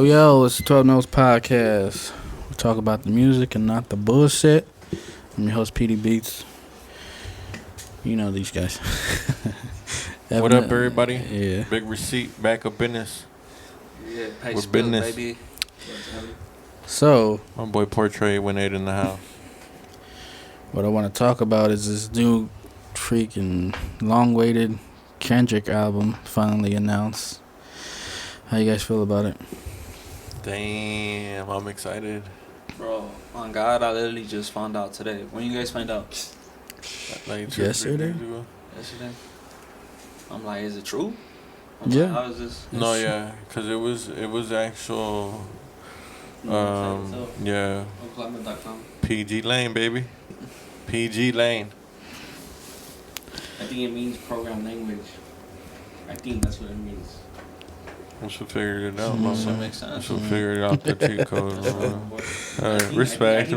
Yo, it's the 12 Notes Podcast. We talk about the music and not the bullshit. I'm your host, PD Beats. You know these guys. What up, everybody? Yeah. Big receipt, back of business. Yeah, pay We're spill, business. baby. So, My boy Portray 18 in the house. what I want to talk about is this new freaking long-awaited Kendrick album finally announced. How you guys feel about it? Damn, I'm excited. Bro, on God, I literally just found out today. When you guys find out? Like Yesterday? Yesterday. I'm like, is it true? Yeah. Like, how is this? No, yeah, because it was actual, yeah, Oklahoma.com. PG Lane, baby. PG Lane. I think it means program language. I think that's what it means. We should figure it out, Mm. mama. So it makes We sense. should figure out the cheat code. mama. Respect.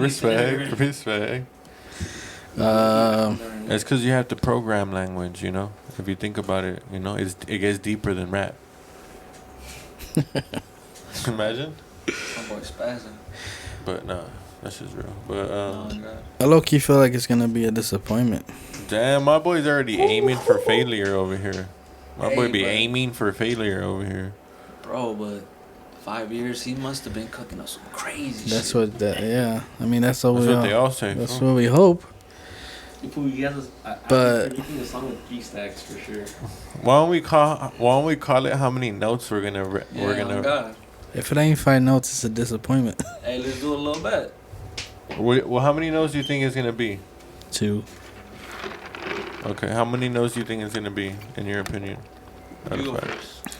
It's because you have to program language, you know? If you think about it, you know, it gets deeper than rap. Imagine? My boy spazzing. But nah, that's just real. But Oh, God. I low-key feel like it's going to be a disappointment. damn, my boy's already aiming for failure over here. My boy Hey, be bro. aiming for failure over here. Bro, but 5 years, he must have been cooking up some crazy That's shit. what that, yeah. I mean, that's what That's we what they all, all say. that's fool. what we hope. But you're making a song with 3 stacks for sure. Why don't we call it how many notes we're gonna Oh, God. If it ain't 5 notes, it's a disappointment. Hey, let's do a little bet. Well, how many notes do you think it's gonna be? 2. Okay, how many notes do you think it's gonna be in your opinion? Out You of go 5? first.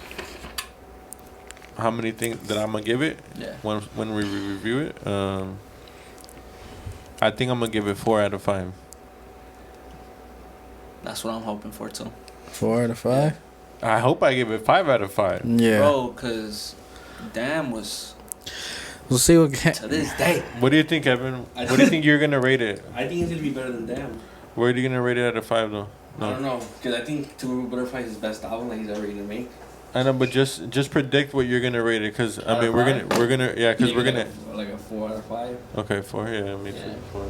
How many think that I'm gonna give it Yeah. when we review it? I think I'm gonna give it 4 out of 5. That's what I'm hoping for, too. 4 out of 5? I hope I give it 5 out of 5. Yeah. Bro, because Damn was, We'll see what... to this day, What do you think, Evan? What do you think you're gonna rate it? I think it's gonna be better than Damn. Where are you gonna rate it out of 5 though? I don't know, because I think Two Butterfly is his best album that he's ever gonna make. I know, but just predict what you're gonna rate it, cause I Out mean of we're 5? gonna yeah, cause we're Maybe gonna like a 4 out of 5. okay 4 yeah me too Yeah. 4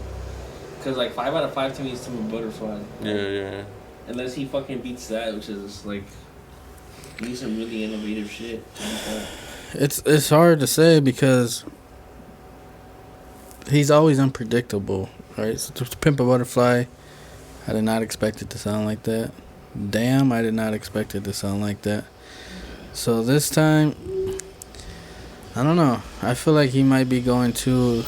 Because like 5 out of 5 to me is Two Butterfly. yeah. Unless he fucking beats that, which is like, he needs some really innovative shit. It's hard to say because he's always unpredictable, right? So to Pimp a Butterfly, I did not expect it to sound like that. Damn, I did not expect it to sound like that. So this time, I don't know. I feel like he might be going too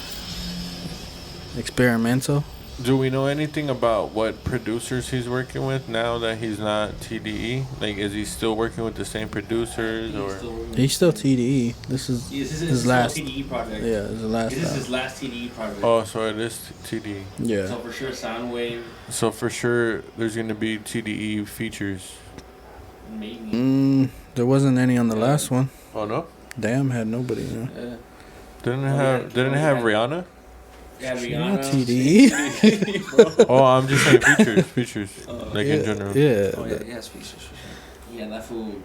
experimental. Do we know anything about what producers he's working with now that he's not TDE? Like, is he still working with the same producers or? He's still TDE. This is This is his his last. TDE project. Yeah, this is the last. This is album. his last TDE project. Oh, so it is TDE. Yeah. So for sure, Soundwave, So for sure, there's gonna be TDE features. maybe. There wasn't any on the last one. Oh no? Damn, had nobody. You know? yeah. Didn't it have Rihanna? Yeah, She Rihanna. not TDE. Oh, I'm just saying features, like yeah, in general. Yeah. Oh, yeah, yeah, speeches for sure. Yeah, that fool.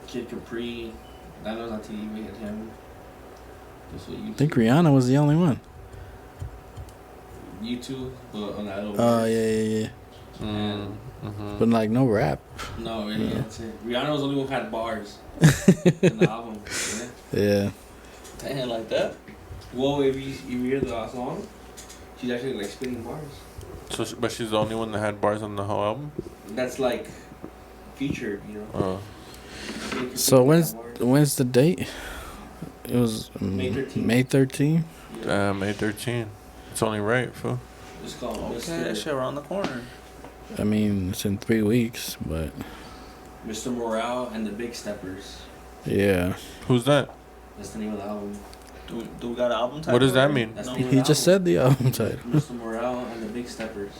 Kid Capri. That was on TDE, we had him. That's what you I think Rihanna was the only one. YouTube, but on that little. Oh, yeah. Mm-hmm. But like no rap. No, really, Yeah. that's it. Rihanna was the only one who had bars in the album. Yeah. Yeah. Damn, like that? Well, if you hear the song, she's actually like spitting bars. So, but she's the only one that had bars on the whole album. That's like featured, you know. Oh, So when's the date? It was May 13th. May 13th. May 13. It's only right, fool. It's called Okay, that shit around the corner. I mean, it's in 3 weeks, but Mr. Morale and the Big Steppers. yeah. Who's that? That's the name of the album. Do we got an album title? What does that already? mean? That's No. the name of He the just album. said the album title. Mr. Morale and the Big Steppers.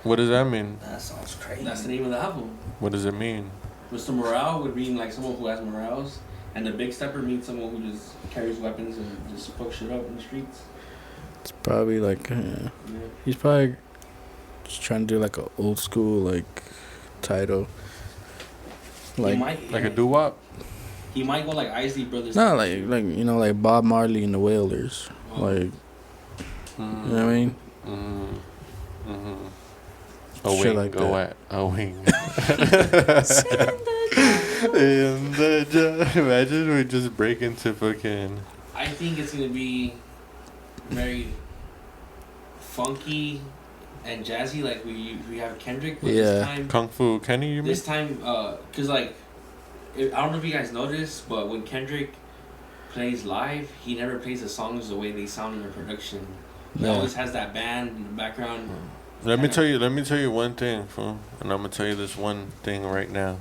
What does that mean? That sounds crazy. That's the name of the album. What does it mean? Mr. Morale would mean like someone who has morals, and the Big Stepper means someone who just carries weapons and just fucks shit up in the streets. It's probably like Yeah. he's probably just trying to do like a old school like title. He Like might, Like a doo-wop? He might go like Isley Brothers. Not like Bob Marley and the Wailers. Oh. Like, you know what I mean? A Shit wing, like go that. at a wing. In the imagine we just break into fucking. I think it's gonna be very funky and jazzy, like we have Kendrick. But Yeah. This time, Kung Fu Kenny, you mean? this time, cause like, I don't know if you guys noticed, but when Kendrick plays live, he never plays the songs the way they sound in the production. He Yeah. always has that band in the background. Let me tell you one thing, fool, and I'm gonna tell you this one thing right now.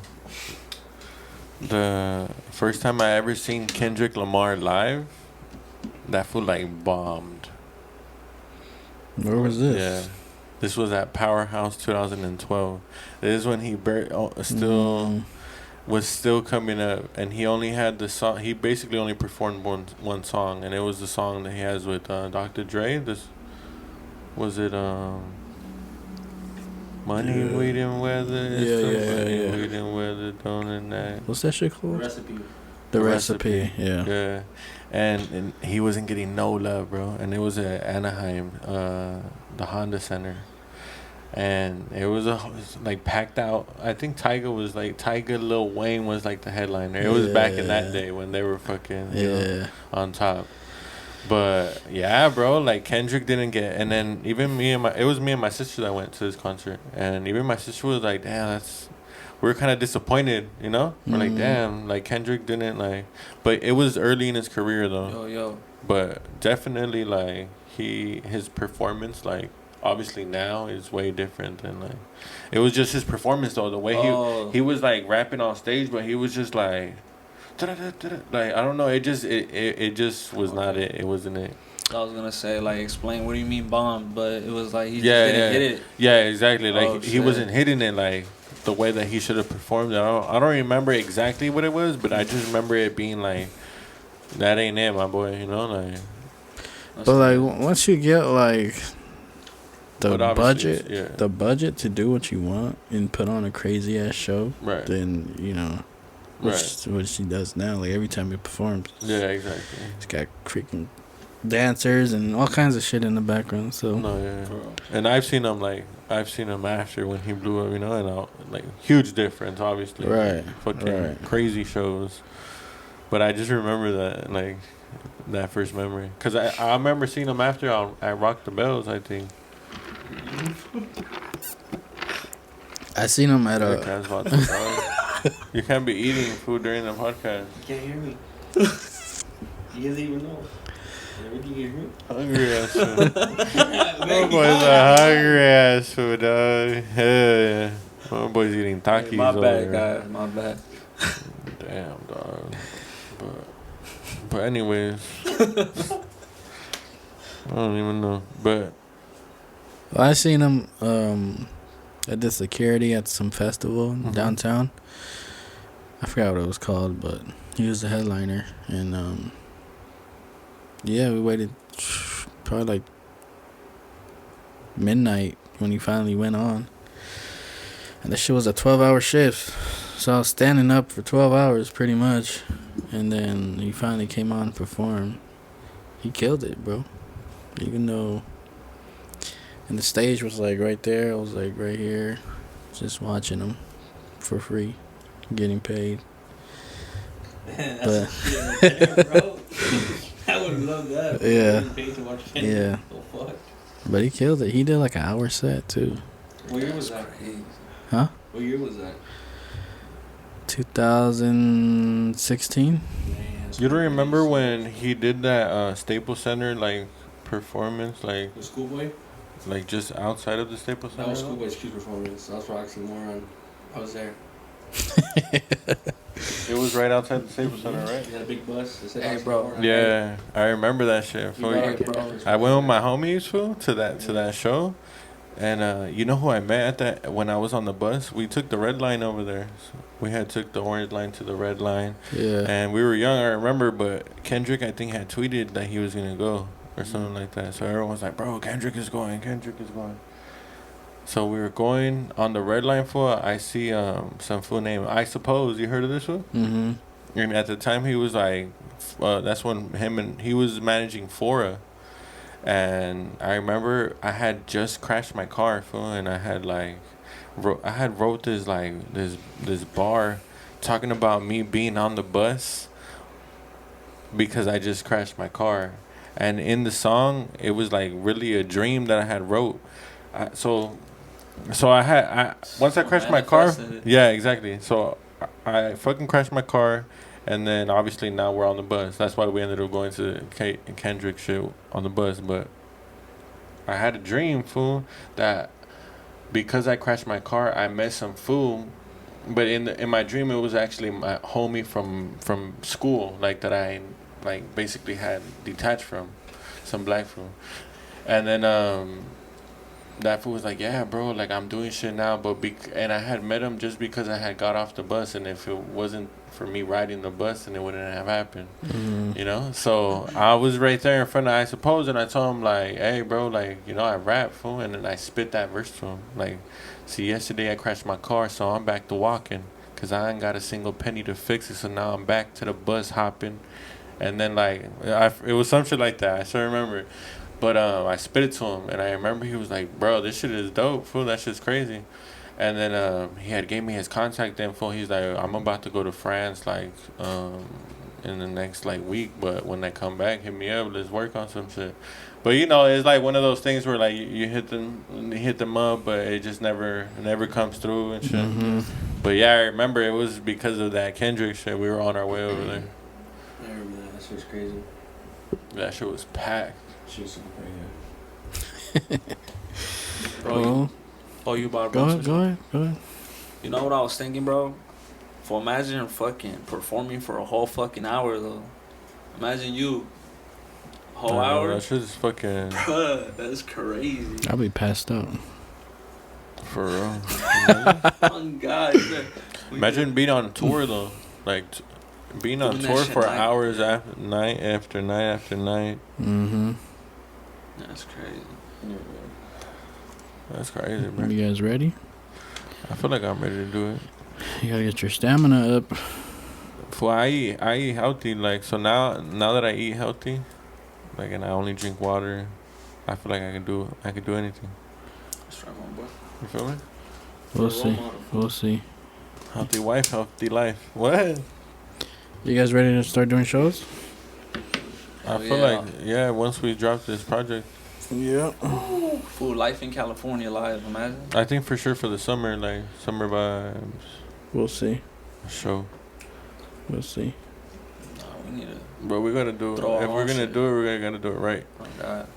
The first time I ever seen Kendrick Lamar live, that fool like bombed. Where was this? Yeah, this was at Powerhouse 2012. This is when he was still coming up, and he only had the song. He basically only performed one song, and it was the song that he has with Dr. Dre. This was it. Money, Yeah. weed, and weather. Yeah. Weed and weather, don't and that. What's that shit The called? recipe. The Recipe. Yeah. Yeah, and he wasn't getting no love, bro. And it was at Anaheim, the Honda Center, and it was like packed out. I think Tyga, Lil Wayne was like the headliner. It was back in that Yeah. day when they were fucking Yeah. on top. But yeah, bro, like Kendrick didn't get, and then even it was me and my sister that went to this concert, and even my sister was like, damn, we were kind of disappointed, you know? We're like, damn, like Kendrick didn't like, but it was early in his career though. Yo. But definitely like his performance, like obviously now is way different than like, it was just his performance though, the way he was like rapping on stage, but he was just like, like I don't know, it just was not it. It wasn't it. I was gonna say, like, explain what do you mean bombed, but it was like he just didn't hit it. Yeah, exactly. Like Oh, he shit. wasn't hitting it like the way that he should have performed. I don't remember exactly what it was, but I just remember it being like, that ain't it, my boy. You know, like. But like once you get like the But obviously budget, it's- yeah. the budget to do what you want and put on a crazy ass show, Right. then you know, what she does now. Like every time he performs, Yeah, exactly. he's got freaking dancers and all kinds of shit in the background. So No, yeah. And I've seen him after when he blew up, you know, and like huge difference, obviously. Right, Fucking right. crazy shows. But I just remember that, like, that first memory. Because I remember seeing him after at Rock the Bells, I think. I seen him at a. Podcast about the dog. You can't be eating food during the podcast. You can't hear me. You guys even know. Everything you hear me? Hungry ass food. My boy's a hungry ass food, dog. Yeah. My boy's eating Takis my over bad, there. guys. My bad. Damn, dog. But anyways, I don't even know. But Well, I seen him at the security at some festival downtown. I forgot what it was called, but he was the headliner, and yeah, we waited probably like midnight when he finally went on, and the shit was a 12-hour shift, so I was standing up for 12 hours pretty much, and then he finally came on and performed. He killed it, bro. Even though. And the stage was like right there. I was like right here, just watching him for free, getting paid. Man, But- that's shit right there, bro. I would love that. Yeah. Getting paid to watch Kendrick. Yeah. Oh, fuck. But he killed it. He did like an hour set too. What year was that? Huh? What year was that? 2016. Man, that's you don't crazy. remember when he did that Staples Center like performance, like The Schoolboy? just outside of the Staples Center? That was Schoolboy's Q performance. That was for Oxymoron. I was there. It was right outside the Staples Center, right? He had a big bus. It said Hey, bro. Oxymoron. Yeah, I remember that shit. You Fool. brought Hey, Kendrick bro. first I went with performance. my homies, fool, to that show, and you know who I met at that when I was on the bus? We took the red line over there. So we had took the orange line to the red line, Yeah. and we were young, I remember. But Kendrick, I think, had tweeted that he was gonna go or something like that. So everyone was like, "Bro, Kendrick is going. Kendrick is going." So we were going on the red line, fool. I see some fool named I Suppose. You heard of this one? Mhm. And at the time, he was like, that's when he was managing Fora. And I remember I had just crashed my car, fool, and I had like, wrote this like this bar, talking about me being on the bus because I just crashed my car, and in the song it was like really a dream that I had wrote. So I once I crashed my car, yeah, exactly. So I fucking crashed my car, and then obviously now we're on the bus. That's why we ended up going to Kendrick shit on the bus. But I had a dream, fool, that because I crashed my car, I met some fool. But in my dream, it was actually my homie from school, like that I like basically had detached from, some black fool, and then that fool was like, yeah, bro, like I'm doing shit now, but and I had met him just because I had got off the bus, and if it wasn't for me riding the bus, then it wouldn't have happened, you know. So I was right there in front of I Suppose, and I told him like, hey, bro, like, you know, I rap, fool, and then I spit that verse to him, like, see, yesterday I crashed my car, so I'm back to walking, cause I ain't got a single penny to fix it, so now I'm back to the bus hopping, and then like, it was some shit like that. I still remember it. But I spit it to him, and I remember he was like, bro, this shit is dope, fool, that shit's crazy. And then he had gave me his contact info. He's like, I'm about to go to France, like, in the next, like, week, but when I come back, hit me up, let's work on some shit. But, you know, it's like one of those things where, like, you hit them up, but it just never comes through and shit. But, yeah, I remember it was because of that Kendrick shit. We were on our way over there. I remember that. That shit was crazy. That shit was packed. Shit was super crazy. Bro, you bought a bunch Go ahead. You know what I was thinking, bro? For imagine fucking performing for a whole fucking hour, though. Imagine you. Whole hour? That shit is fucking... Bruh, that's crazy. I'll be passed out. For real. Oh, God. Imagine being on tour, though. Like, being on tour for hours after night after night after night. That's crazy. That's crazy, bro. You guys ready? I feel like I'm ready to do it. You gotta get your stamina up. For I eat healthy, like, so now that I eat healthy, like, and I only drink water, I feel like I can do anything. That's right, my boy. You feel me? We'll see. Healthy wife, healthy life. What? You guys ready to start doing shows? I feel like, yeah, once we drop this project. Yeah. Full life in California live, imagine. I think for sure for the summer, like, summer vibes. We'll see. Show. We'll see. No, we need to. But we gotta do it. If we're gonna do it, we're gonna do it right. Oh, God.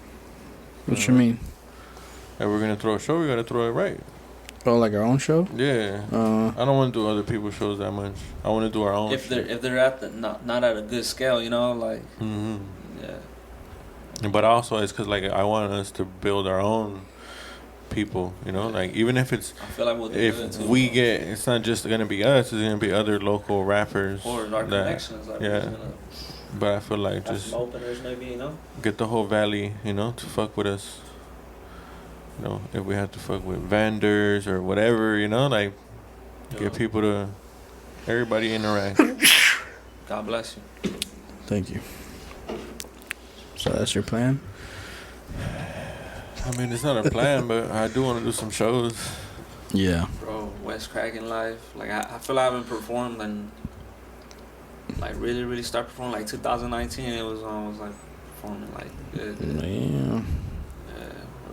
What you mean? If we're gonna throw a show, we gotta throw it right. Oh, like our own show? Yeah. I don't want to do other people's shows that much. I want to do our own. If they're at the not at a good scale, you know, like. Yeah. But also, it's because, like, I want us to build our own people, you know, like, even if it's, I feel like we'll do if too, we get, it's not just gonna be us, it's gonna be other local rappers or our connections, like, yeah. But I feel like just some openers, maybe, you know, get the whole valley, you know, to fuck with us. You know, if we have to fuck with vendors or whatever, you know, like, get people to, everybody interact. God bless you. Thank you. So that's your plan? I mean, it's not a plan, but I do want to do some shows. Yeah. Bro, West Kraken live. Like, I feel like I haven't performed and, like, really start performing, like, 2019. It was like, performing, like, good. Yeah.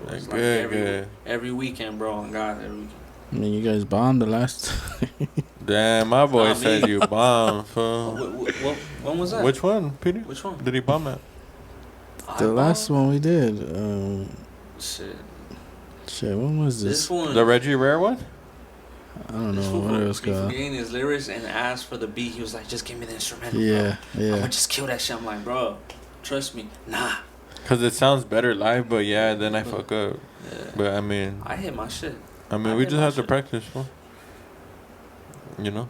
It was, like, good. Every weekend, bro. On God, every weekend. I mean, you guys bombed the last... Damn, my boy said you bombed, fool. When was that? Which one, Peter? Which one? Did he bomb at? The last one we did. Shit, when was this? This one. The Reggie Rare one? I don't know what it was called. Forgetting his lyrics and asked for the beat. He was like, just give me the instrumental, yeah, bro. yeah. I'm gonna just kill that shit. I'm like, bro, trust me. Nah. Because it sounds better live, but yeah, then I fuck up. Yeah. But I mean... I hit my shit. I mean, we just have to practice, fool. You know?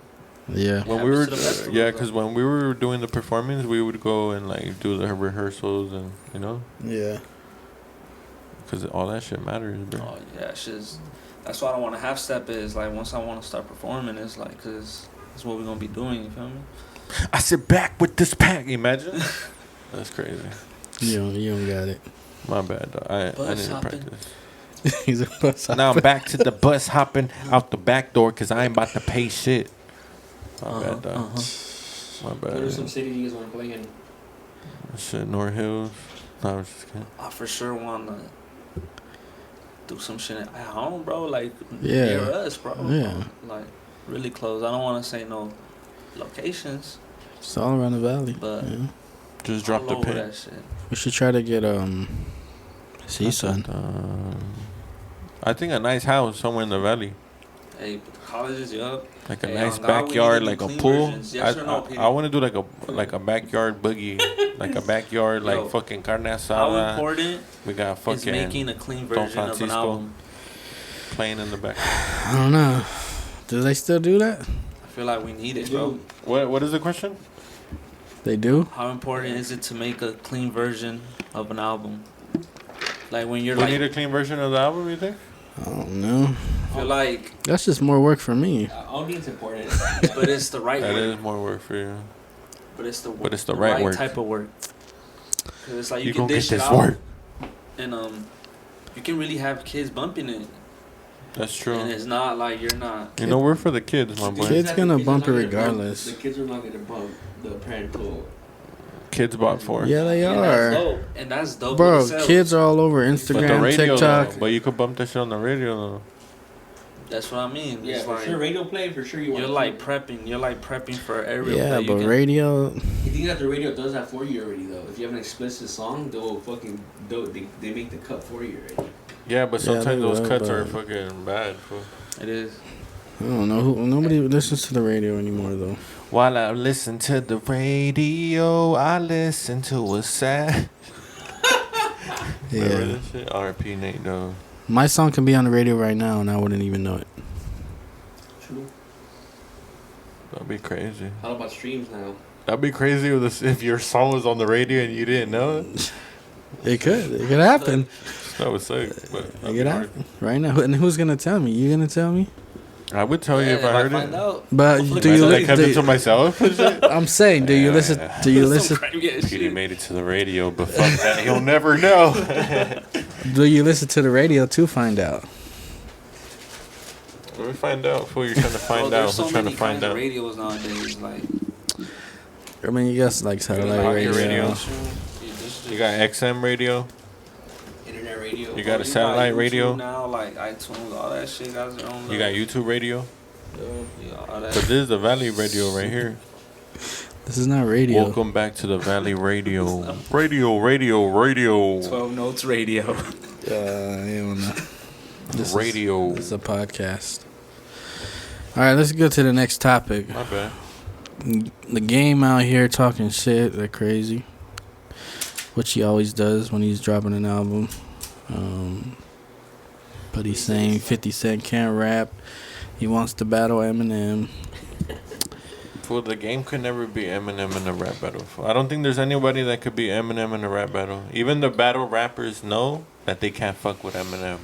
Yeah. When we were... Yeah, because when we were doing the performance, we would go and, like, do the rehearsals and, you know? Yeah. Because all that shit matters, bro. Oh, yeah, shit's... That's why I don't want to half step is, like, once I want to start performing, it's like, because that's what we're going to be doing, you feel me? I sit back with this pack. Imagine. That's crazy. You don't got it. My bad, dog. I Bus need to hopping. practice. He's a bus Now I'm back to the bus hopping out the back door because I ain't about to pay shit. My bad, dog. My What are bad. some cities you guys want to play in? Shit, North Hills. No, I was just kidding. I for sure want to do some shit at home, bro. Like, Yeah. near us, bro. Yeah. Like, really close. I don't want to say no locations, It's all around the valley. but Yeah. Just drop all the over pin. that shit. We should try to get Season. I think a nice house somewhere in the valley. Hey, but the colleges, yup. Like a Hey, nice on God, we backyard, need to like do a clean pool. versions. Yes or no, Peter? I want to do like a backyard boogie, like a backyard like Yo, fucking carne How asada. important We got is fucking making a clean Don version of an Francisco album? playing in the back. I don't know. Do they still do that? I feel like we need it, bro. What is the question? They do? How important is it to make a clean version of an album? Like when you're We like, need a clean version of the album. You think? I don't know. I feel like, That's just more work for me. I don't think it's important. but it's the right That work. is more work for you. But it's the right work. type of work. 'Cause it's like you You can gonna get dish it this out, work. and you can really have kids bumping it, That's true. and it's not like you're not. You know, we're for the kids, my boy. Kids gonna bump it The regardless. kids are not gonna bump the parental. Kids bought for. Yeah, they And that's are. dope. And that's dope. Bro, in itself. kids are all over But the Instagram, radio, TikTok. though, but you could bump that shit on the radio though. That's what I mean. Yeah, It's for like, sure. Radio play, for sure. You're like prepping. You're like prepping for every. Yeah, you but can- radio. You think that the radio does that for you already, though? If you have an explicit song, they make the cut for you already. Yeah, but Yeah, sometimes they those will, cuts are but- fucking bad. Fool. It is. I don't know. Nobody listens to the radio anymore, though. While I listen to the radio, I listen to a sad. Remember Yeah. that shit? R.P. Nate, though. My song can be on the radio right now, and I wouldn't even know it. True. That'd be crazy. How about streams now? That'd be crazy if your song was on the radio and you didn't know it. It could happen. That would suck. But It that'd be could hard. happen right now. And who's gonna tell me? You gonna tell me? I would tell you if I heard find it. out. But Hopefully do by you? then I kept it to Do, myself. I'm saying, do you listen? Do you listen? Petey made it to the radio, but fuck that, he'll never know. Do you listen to the radio to find out? Let me find out. Fool, you're trying to find There's out. so I'm trying to many find kinds of out. radios nowadays. Like I mean, you guys like satellite Pocket radio. radio. You got XM radio. Internet radio. You got a satellite radio. now, like iTunes, all that shit got their own. You got YouTube radio. Yeah, all that. But this is the Valley Radio right here. This is not radio. Welcome back to the Valley Radio. Radio. 12 Notes Radio. I don't know. This Radio. This is a podcast. All right, let's go to the next topic. My bad. The game out here talking shit. They're crazy. Which he always does when he's dropping an album. But he's saying 50 Cent can't rap. He wants to battle Eminem. Well, the game could never be Eminem in a rap battle. I don't think there's anybody that could be Eminem in a rap battle. Even the battle rappers know that they can't fuck with Eminem.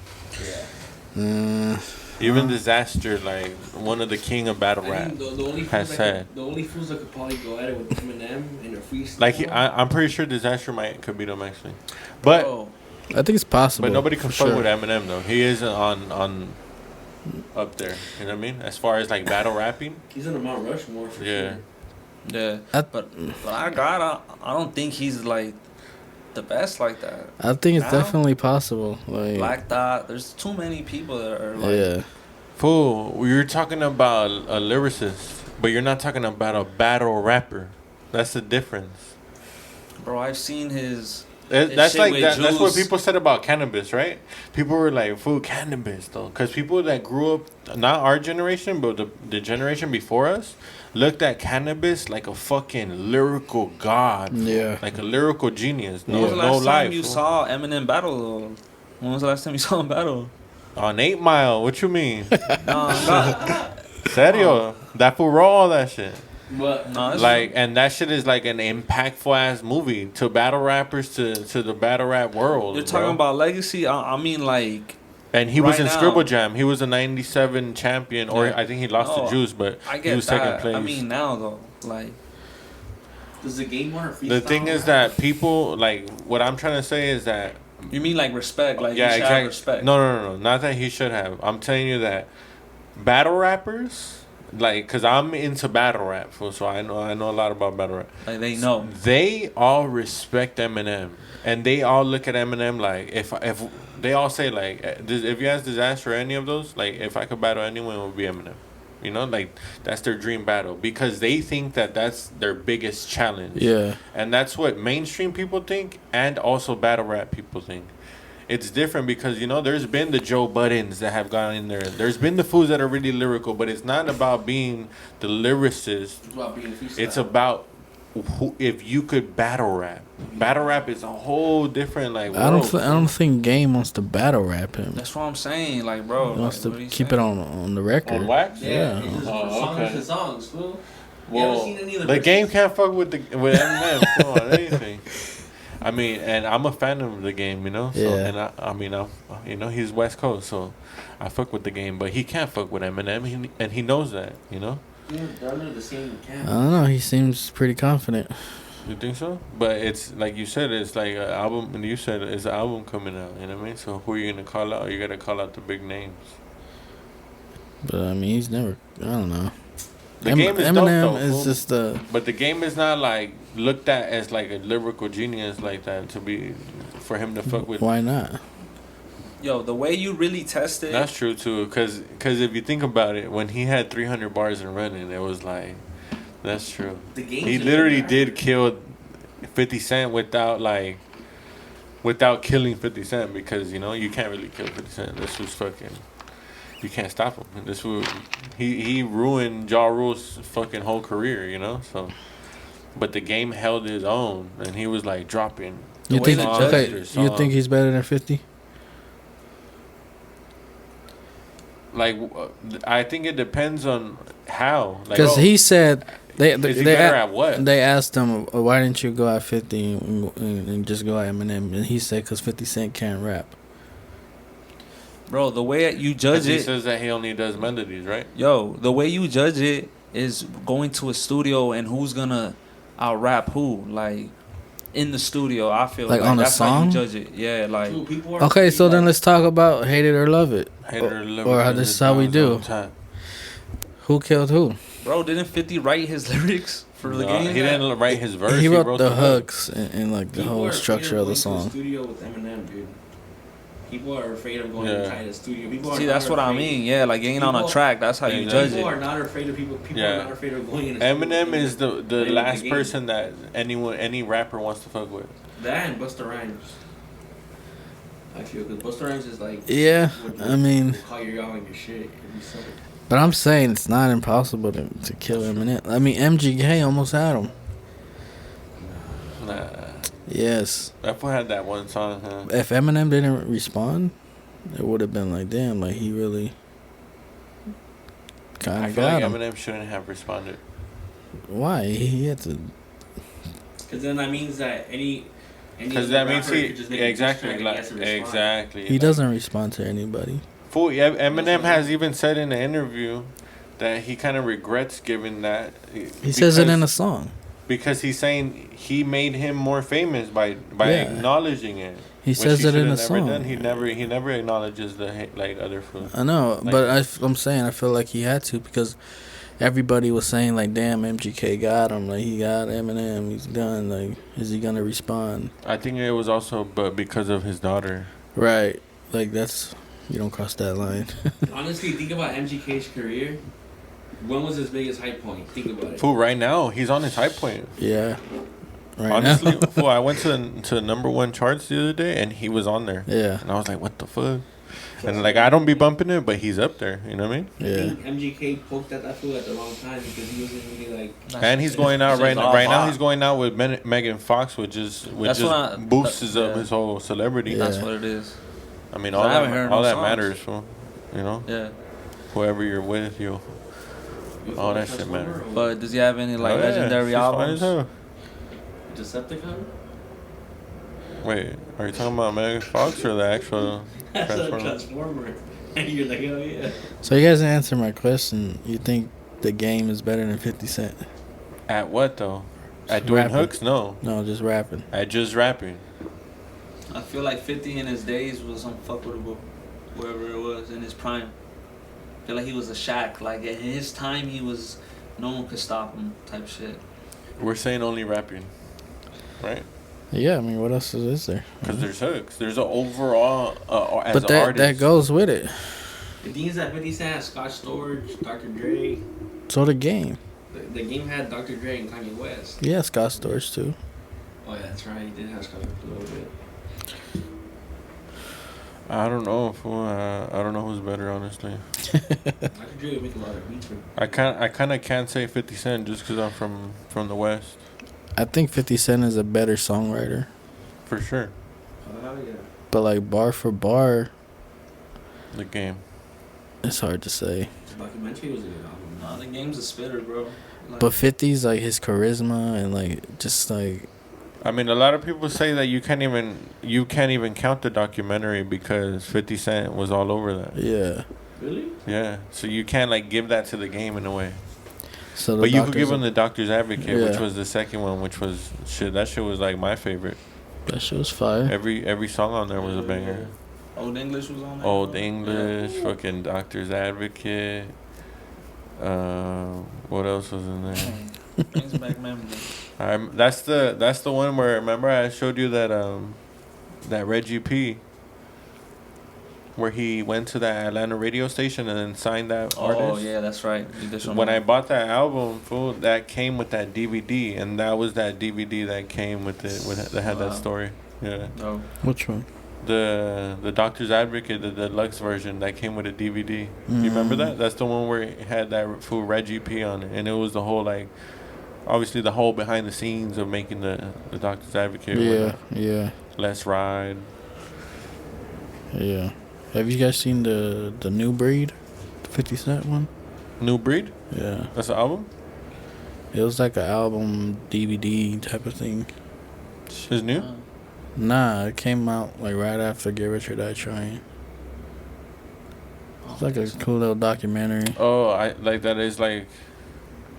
Even Disaster, like one of the king of battle I rap, think the only has fools said. the only fools that could probably go at it with Eminem in a freestyle. Like I'm pretty sure Disaster could beat him actually, but Oh, I think it's possible. but nobody can for fuck sure. with Eminem though. He is on up there. You know what I mean? As far as like battle rapping, He's in the Mount Rushmore for yeah. sure. yeah. But I don't think he's like the best like that. I think it's Now? definitely possible. Like, Black Dot. There's too many people that are like. yeah. Fool, you're talking about a lyricist, but you're not talking about a battle rapper. That's the difference. Bro, I've seen his. That's shit like with that's what Juice. people said about cannabis, right? People were like, "Fool, cannabis," though, because people that grew up, not our generation, but the generation before us, looked at cannabis like a fucking lyrical god, fool. Yeah. like a lyrical genius. When was the No last life. time you fool. saw Eminem battle? When was the last time you saw him battle? On 8 Mile? What you mean? No, God. Serio? That fool wrote all that shit. But No, it's Like, and that shit is like an impactful ass movie to battle rappers, to the battle rap world. You're talking bro. about legacy. I mean, like, And he was right in now. Scribble Jam. He was a '97 champion, or Yeah. I think he lost No, to Juice, but I he get was second that. place. I mean, now though, like, Does the game want to freestyle? The thing is that people like what I'm trying to say is that. You mean like respect? Like Yeah, you should have exactly. respect. No. Not that he should have. I'm telling you that battle rappers, like, cause I'm into battle rap, so I know a lot about battle rap. Like they know. They all respect Eminem, and they all look at Eminem like if they all say like if you ask Disaster or any of those, like if I could battle anyone, it would be Eminem. You know, like that's their dream battle because they think that that's their biggest challenge. Yeah. And that's what mainstream people think and also battle rap people think. It's different because, you know, there's been the Joe Buddens that have gone in there. There's been the fools that are really lyrical, but it's not about being the lyricist. It's about being freestyle. It's about if you could battle rap. Battle rap is a whole different, like, world. I don't think Game wants to battle rap him. That's what I'm saying. Like, bro. He wants like, to keep it on the record. On wax? Yeah. It's just Oh, okay. songs, fool. You Well, haven't seen any of the verses? Game can't fuck with Eminem fool, on anything. I mean, and I'm a fan of the Game, you know. So, Yeah. And I mean, you know, he's West Coast, so I fuck with the Game, but he can't fuck with Eminem, and he knows that, you know. Yeah, they're under the same I camp. don't know. He seems pretty confident. You think so? But it's like you said, it's like an album, and you said it's an album coming out. You know what I mean? So who are you gonna call out? You gotta call out the big names. But I mean, he's never. I don't know. The Game is Eminem dope, though, is fool. just a. But the Game is not like looked at as like a lyrical genius like that to be for him to fuck with. Why not? Yo, the way you really test it. That's true too, cause if you think about it, when he had 300 bars and running, it was like, that's true. The Game's He a literally good did rapper. kill 50 Cent without killing 50 Cent because, you know, you can't really kill 50 Cent. This was fucking, you can't stop him. This was, he ruined Ja Rule's fucking whole career, you know, so. But the Game held his own, and he was like dropping. You way think? they songs Okay. after You songs. think he's better than 50? Like, I think it depends on how. Like, Because he said they is he they, better a- at what? they asked him, why didn't you go at 50 and just go at Eminem? And he said, because 50 Cent can't rap. Bro, the way you judge He it. says that he only does melodies, right? Yo, the way you judge it is going to a studio and who's gonna out rap who. Like, in the studio, I feel Like on a that's how song? you judge it. Yeah, like. Dude, people are Okay, so like, then let's talk about Hate It or Love It. Hate it or love Or it, how 'cause this it is how we sounds all do. the time. Who killed who? Bro, didn't 50 write his lyrics for the No, game? He didn't write his verse. He wrote the hook. hooks and like the people whole are structure afraid of the going to song. a studio with Eminem, dude. People are afraid of going Yeah. inside the studio. People are See, not that's what I afraid. mean. Yeah, like getting on a People- track. That's how you Yeah, judge People it. are not afraid of people. People Yeah. are not afraid of going in. A Eminem studio. is the Playing with last the game. person that any rapper wants to fuck with. That and Busta Rhymes. I feel because Busta Rhymes is like. Yeah, would- I mean, would call your y'all on your shit. It'd be so. but I'm saying it's not impossible to kill Eminem. I mean, MGK almost had him. Nah, Yes. that fool had that one song, huh? If Eminem didn't respond, it would have been like, damn, like he really kind I of feel got like him. Eminem shouldn't have responded. Why? He had to. Because then that means that any. Because that means rapper he could just make a diss track exactly and he like has to respond. exactly. He doesn't respond to anybody. Fool, Eminem has even said in the interview that he kind of regrets giving that. He says it in a song. because he's saying he made him more famous by Yeah. acknowledging it. He which says it in a should've never song. done. He never acknowledges the like other food. I know, Like- but I'm saying I feel like he had to because everybody was saying like, "Damn, MGK got him. Like he got Eminem. He's done. Like, is he gonna respond?" I think it was also but because of his daughter. Right. Like that's you don't cross that line. Honestly, think about MGK's career. When was his biggest high point? Think about it. Fool, right now he's on his high point. Yeah. Right Honestly, now. fool, I went to #1 charts the other day and he was on there. Yeah. And I was like, what the fuck? And like I don't be bumping it, but he's up there. You know what I mean? I Yeah. think MGK poked at that fool at the wrong time because he wasn't really like. And he's going out right now. all Right now, hot. he's going out with Megan Fox, which That's just what I- boosts up yeah. his whole celebrity. Yeah. That's what it is. I mean, I all haven't heard that, all no that songs. matters, fool. You know, Yeah. whoever you're with, you. All that shit matters. But does he have any like Oh, yeah, legendary she's fine as albums? hell. Decepticon? Wait, are you talking about Megan Fox or the actual That's a Transformer? Transformer. And you're like, oh yeah. So you guys answer my question. You think the game is better than 50 Cent? At what though? At doing rapping. hooks, no. No, just rapping. At just rapping. I feel like 50 in his days was unfuckable, wherever it was in his prime. I feel like he was a Shaq. Like at his time, he was no one could stop him type shit. We're saying only rapping, right? Yeah, I mean, what else is there? Because there's hooks. There's an overall as But an that artist. that goes with it. The thing is that 50 Cent had Scott Storch, Dr. Dre. So the game. The game had Dr. Dre and Kanye West. Yeah, Scott Storch too. Oh yeah, that's right. He did have Scott Storch a little bit. I don't know. I don't know who's better, honestly. Dr. Dre would make a lot of beats for. I kind of can't say 50 Cent just because I'm from the West. I think 50 Cent is a better songwriter. For sure. Oh yeah. But like bar for bar, The game. it's hard to say. The documentary was a good album. Nah, the game's a spitter, bro. Like, But 50's like his charisma and like just like I mean, a lot of people say that you can't even count the documentary because 50 Cent was all over that. yeah. Really? Yeah. So you can't like give that to the game in a way. So But you could doctors- give him the Doctor's Advocate, which Yeah. was the second one, which was shit. That shit was like my favorite. that shit was fire. Every song on there was a banger. Old English was on there. Old bro. English, fucking Doctor's Advocate. What else was in there? Yeah. Brings back memories. That's the one where remember I showed you that that Reggie P. Where he went to that Atlanta radio station and then signed that Oh artist. yeah, that's right. You did show When me. I bought that album, fool, that came with that DVD, and that was that DVD that came with it, that had Wow. that story. Yeah, Oh, Which one? the Doctor's Advocate, the deluxe version that came with a DVD. You remember that? That's the one where it had that fool Reggie P on it, and it was the whole like, obviously the whole behind the scenes of making the Doctor's Advocate. Yeah, yeah, Let's Ride. yeah. Have you guys seen the New Breed, the 50 Cent one? New Breed. Yeah, That's the album. it was like an album DVD type of thing. It's new. uh, Nah, it came out like right after Get Rich or Die Trying. It's like a cool little documentary. Oh, I like that is like.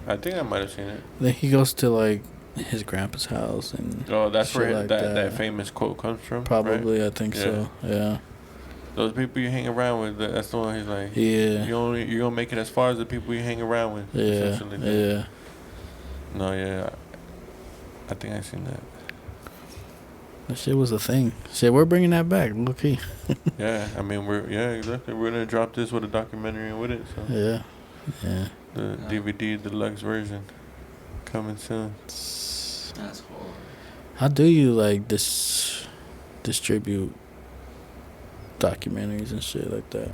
I think I might have seen it. Then he goes to like his grandpa's house and Oh, that's shit where like that famous quote comes from. right? probably I think Yeah. so. Yeah, Those people you hang around with, that's the one he's like. yeah, You're gonna make it as far as the people you hang around with. yeah, essentially. yeah. No, yeah. I think I seen that. That shit was a thing. Shit, we're bringing that back. Look, he. Yeah, I mean exactly. We're gonna drop this with a documentary with it. So Yeah, yeah. the DVD deluxe version coming soon. that's horrible. How do you like distribute documentaries and shit like that?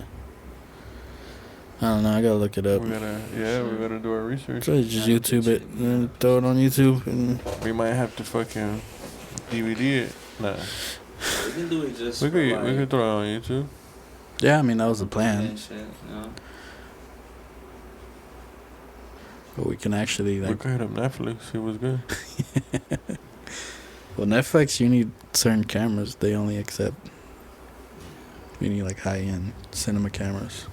I don't know. I gotta look it up. We gotta do our research. So just Yeah, YouTube it yeah. and throw it on YouTube and We might have to fucking DVD it. Nah, We can do it just. we for, could like, we could throw it on YouTube. yeah. I mean that was the and plan, shit, you know? but we can actually We like. could hit up Netflix. It was good. Well, Netflix, you need certain cameras. They only accept. You need like high-end cinema cameras,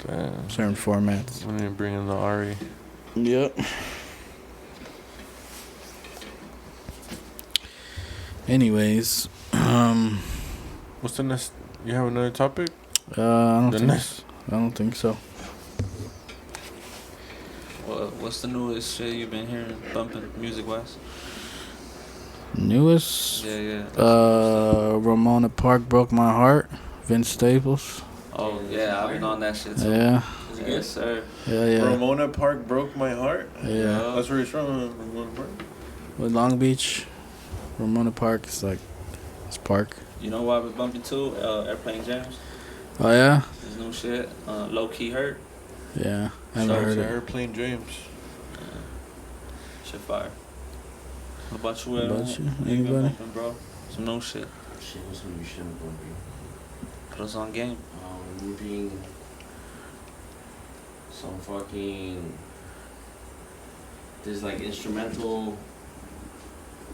Damn. certain formats. We need to bring in the Ari. Yep. Anyways, What's the next? You have another topic? I don't The think. next. I don't think so. What's the newest shit you've been hearing bumping music wise? Newest. Yeah. Ramona Park Broke My Heart. Vince Staples. Oh yeah, I've been on that shit too. Yeah. Is it good? Yes, sir. Yeah. Ramona Park broke my heart. Yeah. That's where he's from. Ramona Park. With Long Beach, Ramona Park is like, it's park. You know what I was bumping to? Airplane Jams. Oh yeah. His new shit. Low Key Hurt. Yeah. I Shout haven't out heard to it. Airplane James. Shit fire. What about you? What about you? What been Anybody? bumping, bro? Some no shit. Shit, what's some new shit I'm gonna be? Put us on game. Moving some fucking this like instrumental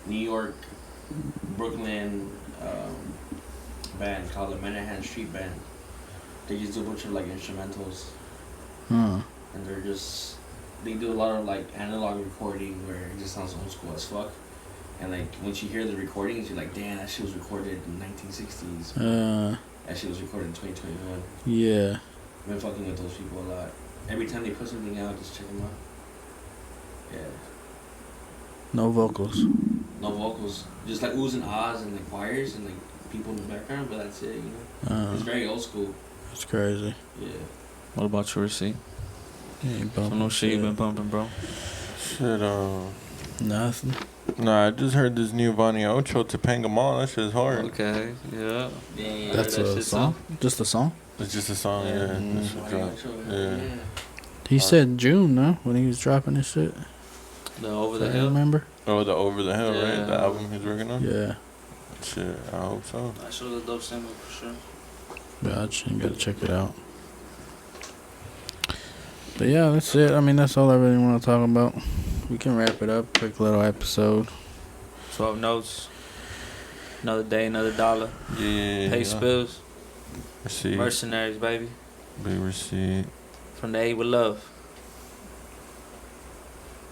New York Brooklyn band called the Manhattan Street Band. They just do a bunch of like instrumentals Huh. and they're just they do a lot of like analog recording where it just sounds old school as fuck. And like once you hear the recordings, you're like, damn, that shit was recorded in 1960s. That shit was recorded in 2021. Yeah. I've been fucking with those people a lot. Every time they put something out, just check them out. Yeah. No vocals. No vocals, just like oohs and ahs and like choirs and like people in the background, but that's it, you know. It's very old school. It's crazy. Yeah. What about your receipt? Some no shit you been bumping, bro. Shit, nothing. Nah, I just heard this new Vonnie Ocho Topanga Mall. That shit's hard. Okay, yeah. Damn. That's that a shit song? Just a song? It's just a song, yeah. This shit drop. Yeah. He said June, no? When he was dropping this shit. The Over the I Hill. remember? Oh, the Over the Hill, Yeah. right? The album he's working on? Yeah. Shit, I hope so. That shit was a dope single for sure. Gotcha. You gotta check it out. But yeah, that's it. I mean, that's all I really want to talk about. We can wrap it up. Quick little episode. 12 notes. Another day, another dollar. Yeah. Pay spills. Receipt. Mercenaries, baby. Big receipt. From the A with love.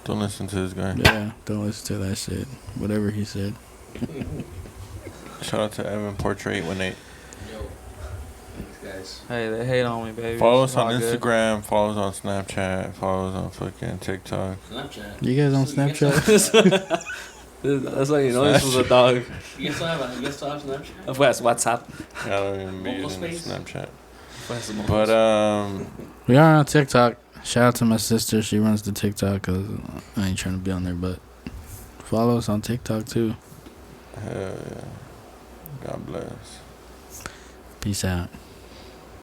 Don't listen to this guy. Yeah, don't listen to that shit. Whatever he said. Shout out to Evan Portrait 818. Yo. Thanks, guys. Hey, they hate on me, baby. Follow us It's on all good. Instagram. Follow us on Snapchat. Follow us on fucking TikTok. Snapchat. You guys on So you guys Snapchat? That's how you know this was a dog. You guys still have Snapchat? What's WhatsApp? I don't even be Vocal using space? Snapchat. But But We are on TikTok. Shout out to my sister. She runs the TikTok because I ain't trying to be on there, but follow us on TikTok too. hell yeah. God bless. Peace out.